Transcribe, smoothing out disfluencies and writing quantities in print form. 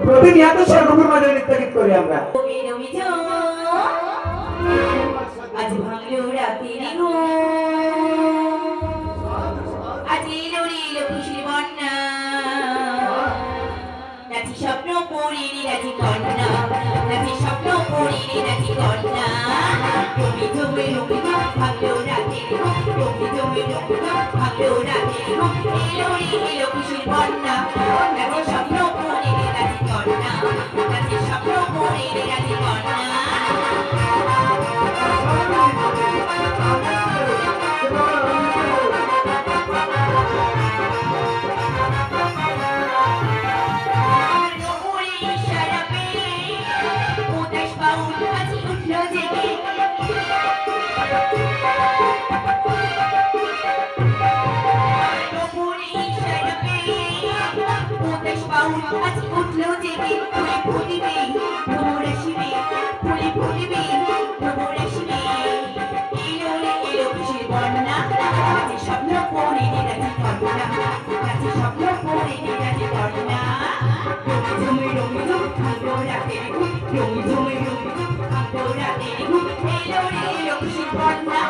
প্রতিনিয়ত সেরকমের মাঝে নৃত্য গীত করি আমরা। আজ ভাঙলো রাতের ঘুম, আজ এলো রে এলো খুশির বন্যা, নাচি স্বপ্ন পড়ি রে নাচি কন্যা, নাচি স্বপ্ন পড়ি রে নাচি কন্যা। তুমি তুমি রুমি ভাঙলো রাতের ঘুম, তুমি তুমি রুমি ভাঙলো রাতের ঘুম, এলো রে এলো খুশির বন্যা, নাচি স্বপ্ন পড়ি রে নাচি কন্যা, নাচি স্বপ্ন পড়ি রে নাচি কন্যা। আজ উঠলো জেগে ফুলে ফুলিবে ভ্রমর আসিবে, ফুলে ফুলিবে ভ্রমর আসিবে, এলো রে এলো খুশির বন্যা, নাচে স্বপ্ন পড়ে রে নাচি কন্যা, নাচে স্বপ্ন পড়ে রে নাচি কন্যা। রঙি ঝুমি ভাঙলো রাতের ঘুম, রঙি ঝুমি ভাঙলো রাতের ঘুম, এলো রে এলো খুশির বন্যা।